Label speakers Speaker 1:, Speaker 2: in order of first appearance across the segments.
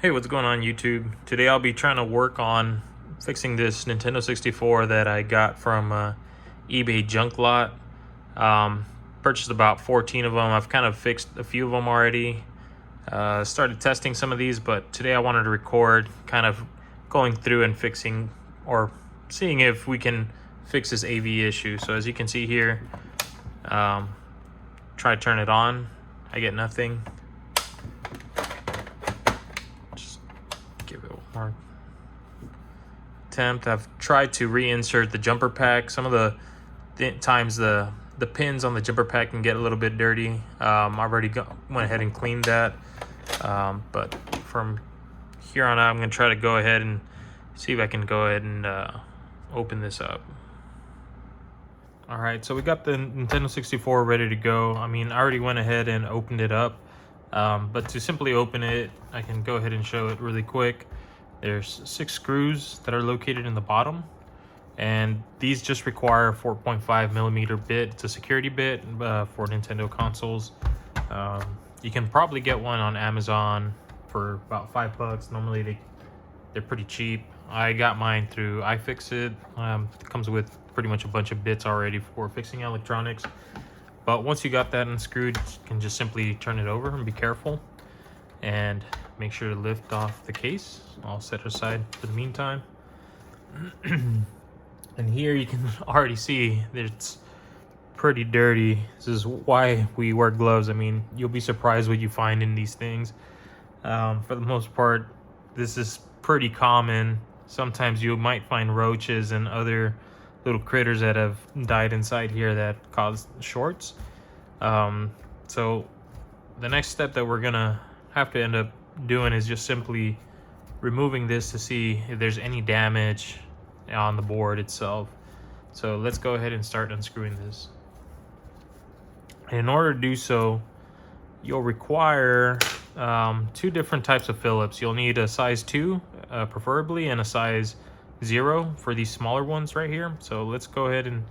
Speaker 1: Hey, what's going on YouTube? Today I'll be trying to work on fixing this Nintendo 64 that I got from eBay junk lot. Purchased about 14 of them. I've kind of fixed a few of them already. Started testing some of these, but today I wanted to record kind of going through and fixing or seeing if we can fix this AV issue. So as you can see here, try to turn it on. I get nothing. Give it one more attempt. I've tried to reinsert the jumper pack. Some of the times the pins on the jumper pack can get a little bit dirty. I've already went ahead and cleaned that. But from here on out, I'm going to try to go ahead and see if I can go ahead and open this up. Alright, so we got the Nintendo 64 ready to go. I mean, I already went ahead and opened it up. But to simply open it, I can go ahead and show it really quick. There's 6 screws that are located in the bottom, and these just require a 4.5 millimeter bit. It's a security bit for Nintendo consoles. You can probably get one on Amazon for about $5. Normally they're pretty cheap. I got mine through iFixit. It comes with pretty much a bunch of bits already for fixing electronics. But once you got that unscrewed, you can just simply turn it over and be careful and make sure to lift off the case. I'll set it aside for the meantime. And here you can already see that it's pretty dirty. This is why we wear gloves. I mean, you'll be surprised what you find in these things. For the most part, this is pretty common. Sometimes you might find roaches and other little critters that have died inside here that cause shorts. So the next step that we're gonna have to end up doing is just simply removing this to see if there's any damage on the board itself. So let's go ahead and start unscrewing this. In order to do so, you'll require 2 different types of Phillips. You'll need a size 2 preferably, and a size 0 for these smaller ones right here. So let's go ahead and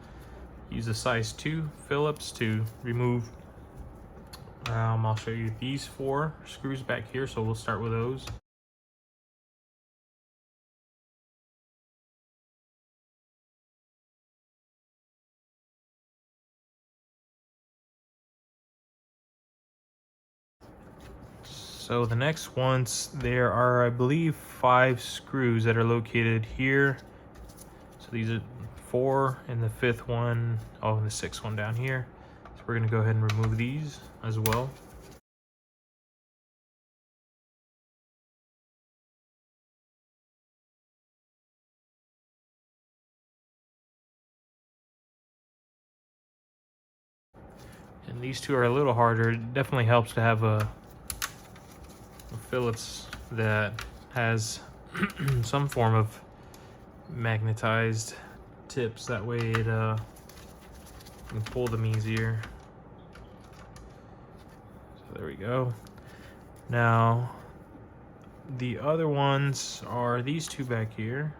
Speaker 1: use a size 2 Phillips to remove. I'll show you these 4 screws back here, so we'll start with those. So the next ones, there are, I believe, 5 screws that are located here. So these are 4, and the 5th one, oh, and the 6th one down here. So we're gonna go ahead and remove these as well. And these 2 are a little harder. It definitely helps to have a Phillips that has some form of magnetized tips. That way it you can pull them easier. So there we go. Now the other ones are these 2 back here.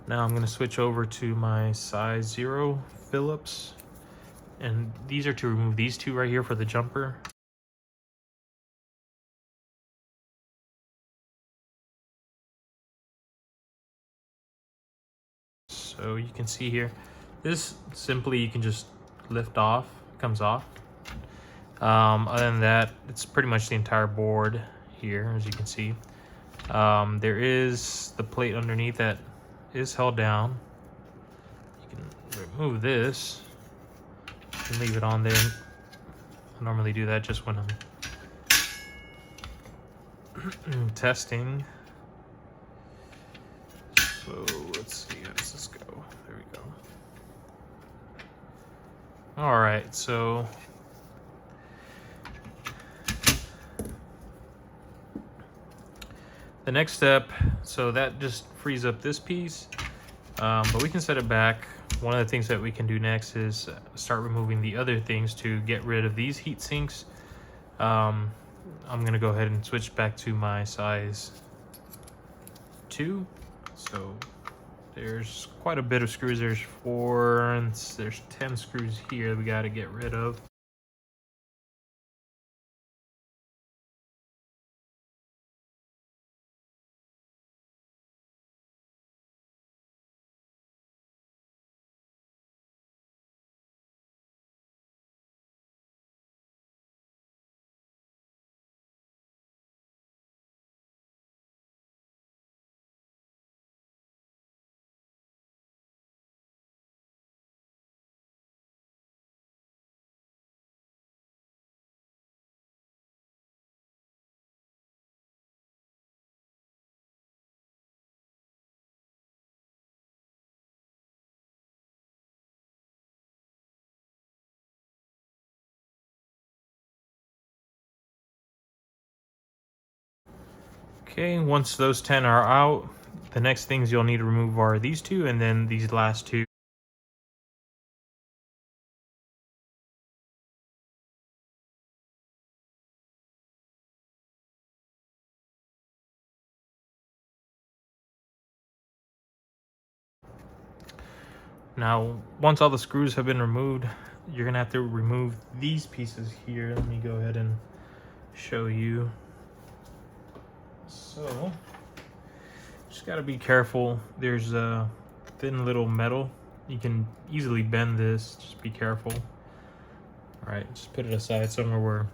Speaker 1: Now I'm going to switch over to my size 0 Phillips, and these are to remove these 2 right here for the jumper. So you can see here, this simply you can just lift off, it comes off. Other than that, it's pretty much the entire board here, as you can see. There is the plate underneath that is held down. You can remove this and leave it on there. I normally do that just when I'm testing. So let's see, how does this go? There we go. All right, so the next step, so that just frees up this piece, but we can set it back. One of the things that we can do next is start removing the other things to get rid of these heat sinks. I'm gonna go ahead and switch back to my size 2. So There's quite a bit of screws. There's 10 screws here we got to get rid of. Okay, once those 10 are out, the next things you'll need to remove are these two and then these last two. Now, once all the screws have been removed, you're gonna have to remove these pieces here. Let me go ahead and show you. So, just gotta be careful. There's a thin little metal. You can easily bend this, just be careful. All right, just put it aside somewhere where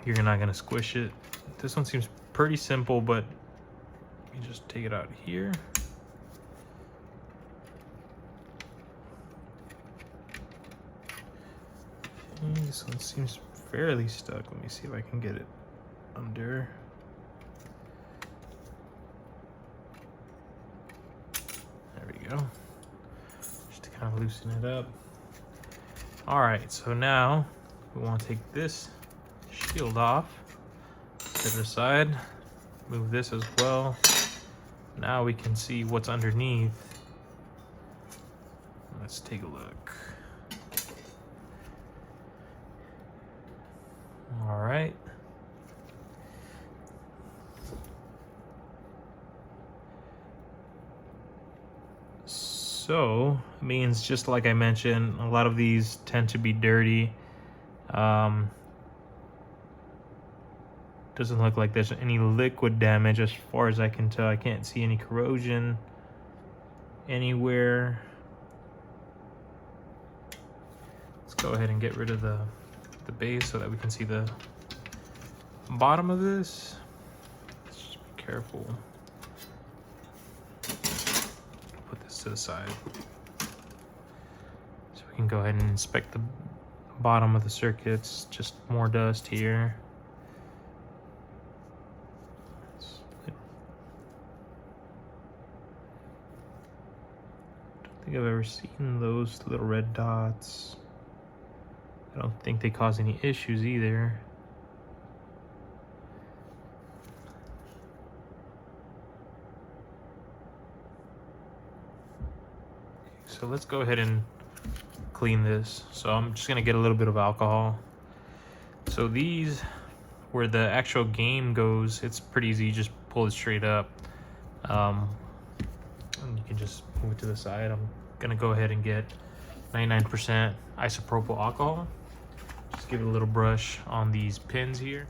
Speaker 1: you're not gonna squish it. This one seems pretty simple, but you just take it out here. Okay, this one seems fairly stuck. Let me see if I can get it under. There we go. Just to kind of loosen it up. All right, so now we want to take this shield off, set it aside, move this as well. Now we can see what's underneath. Let's take a look. All right. So, it means just like I mentioned, a lot of these tend to be dirty. Doesn't look like there's any liquid damage as far as I can tell. I can't see any corrosion anywhere. Let's go ahead and get rid of the base so that we can see the bottom of this. Let's just be careful. Put this to the side so we can go ahead and inspect the bottom of the circuits. Just more dust here. Don't think I've ever seen those little red dots. I don't think they cause any issues either. So let's go ahead and clean this. So I'm just gonna get a little bit of alcohol. So these, where the actual game goes, it's pretty easy. You just pull it straight up. And you can just move it to the side. I'm gonna go ahead and get 99% isopropyl alcohol. Just give it a little brush on these pins here.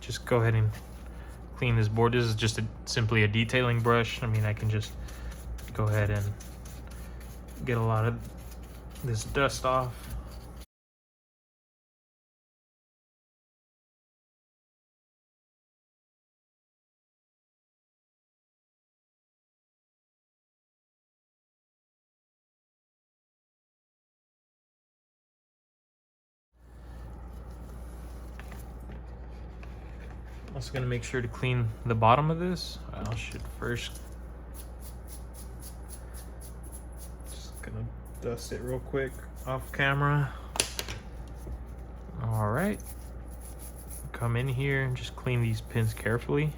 Speaker 1: Just go ahead and clean this board. This is just simply a detailing brush. I mean, I can just go ahead and get a lot of this dust off. Also gonna make sure to clean the bottom of this. I should first just gonna dust it real quick off camera. All right. come in here and just clean these pins carefully.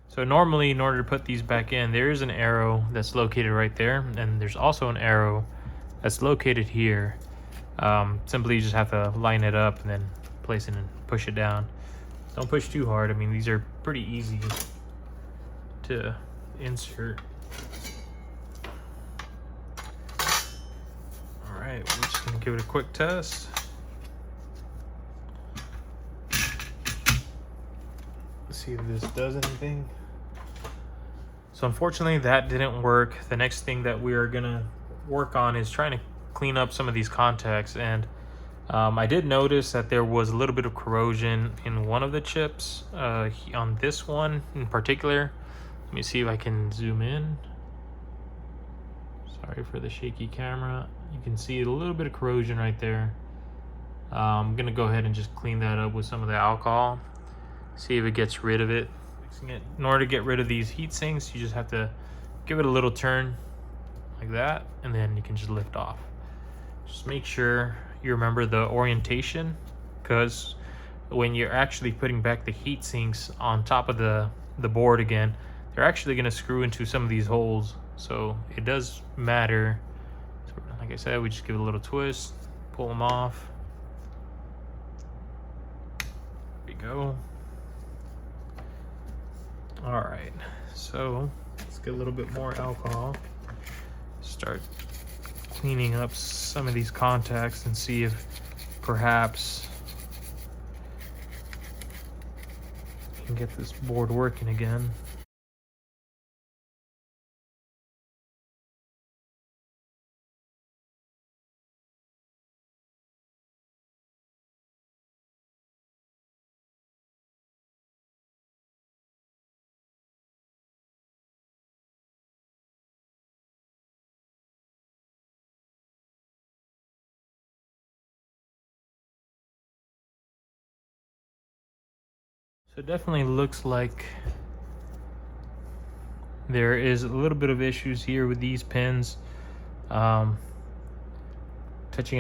Speaker 1: So normally, in order to put these back in, there is an arrow that's located right there, and there's also an arrow that's located here. Simply you just have to line it up and then place it and push it down. Don't push too hard. I mean, these are pretty easy to insert. All right, we're just gonna give it a quick test. Let's see if this does anything. So unfortunately that didn't work. The next thing that we are gonna work on is trying to clean up some of these contacts, and I did notice that there was a little bit of corrosion in one of the chips, on this one in particular. Let me see if I can zoom in. Sorry for the shaky camera. You can see a little bit of corrosion right there. I'm gonna go ahead and just clean that up with some of the alcohol, see if it gets rid of it. In order to get rid of these heat sinks, you just have to give it a little turn like that, and then you can just lift off. Just make sure you remember the orientation, because when you're actually putting back the heat sinks on top of the board again, they're actually going to screw into some of these holes, so it does matter. So like I said, we just give it a little twist, pull them off. There we go. All right, so let's get a little bit more alcohol, start cleaning up some of these contacts and see if perhaps we can get this board working again. So it definitely looks like there is a little bit of issues here with these pins. Touching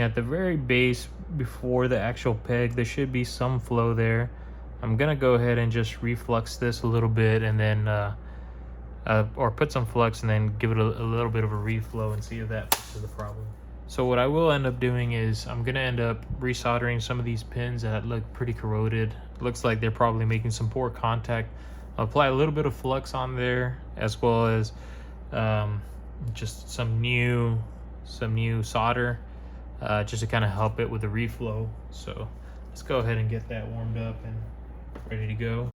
Speaker 1: at the very base before the actual peg, there should be some flow there. I'm gonna go ahead and just reflux this a little bit, and then or put some flux and then give it a little bit of a reflow and see if that fixes the problem. So what I will end up doing is I'm gonna end up resoldering some of these pins that look pretty corroded. Looks like they're probably making some poor contact. I'll apply a little bit of flux on there, as well as just some new solder, just to kind of help it with the reflow. So let's go ahead and get that warmed up and ready to go.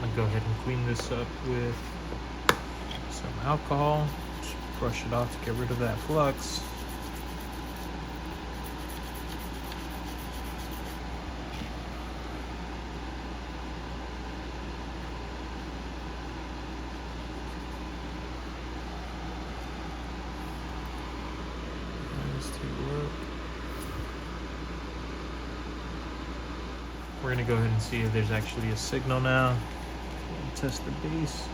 Speaker 1: I'm gonna go ahead and clean this up with some alcohol. Just brush it off to get rid of that flux. Let's take a look. We're gonna go ahead and see if there's actually a signal now. Test the base.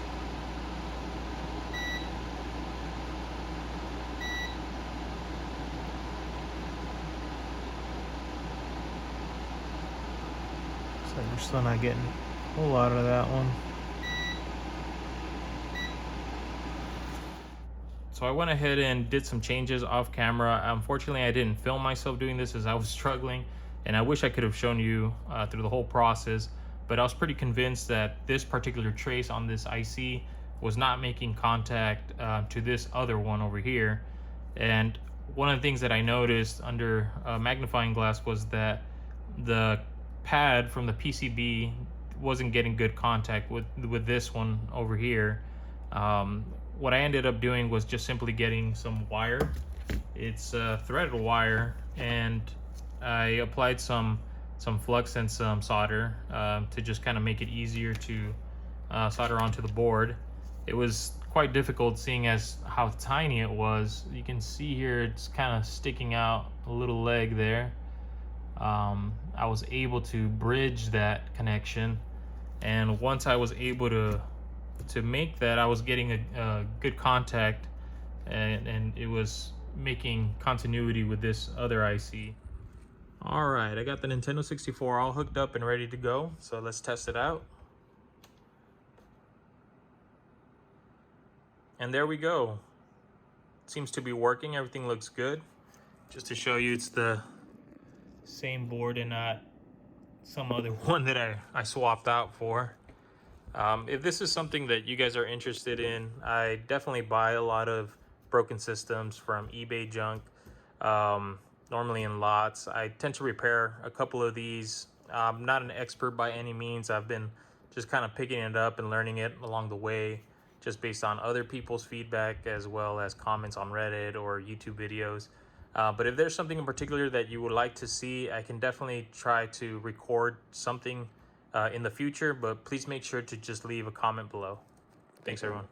Speaker 1: So we're still not getting a whole lot of that one. So I went ahead and did some changes off camera. Unfortunately, I didn't film myself doing this as I was struggling, and I wish I could have shown you through the whole process. but I was pretty convinced that this particular trace on this IC was not making contact to this other one over here. And one of the things that I noticed under a magnifying glass was that the pad from the PCB wasn't getting good contact with this one over here. What I ended up doing was just simply getting some wire. It's threaded wire, and I applied some flux and some solder to just kind of make it easier to solder onto the board. It was quite difficult seeing as how tiny it was. You can see here it's kind of sticking out a little leg there. I was able to bridge that connection, and once I was able to make that, I was getting a good contact, and it was making continuity with this other IC. All right, I got the Nintendo 64 all hooked up and ready to go, so let's test it out. And there we go. It seems to be working. Everything looks good. Just to show you, it's the same board and not some other one that I swapped out for. If this is something that you guys are interested in, I definitely buy a lot of broken systems from eBay junk, normally in lots. I tend to repair a couple of these. I'm not an expert by any means. I've been just kind of picking it up and learning it along the way, just based on other people's feedback as well as comments on Reddit or YouTube videos. But if there's something in particular that you would like to see, I can definitely try to record something in the future, but please make sure to just leave a comment below. Thanks, everyone.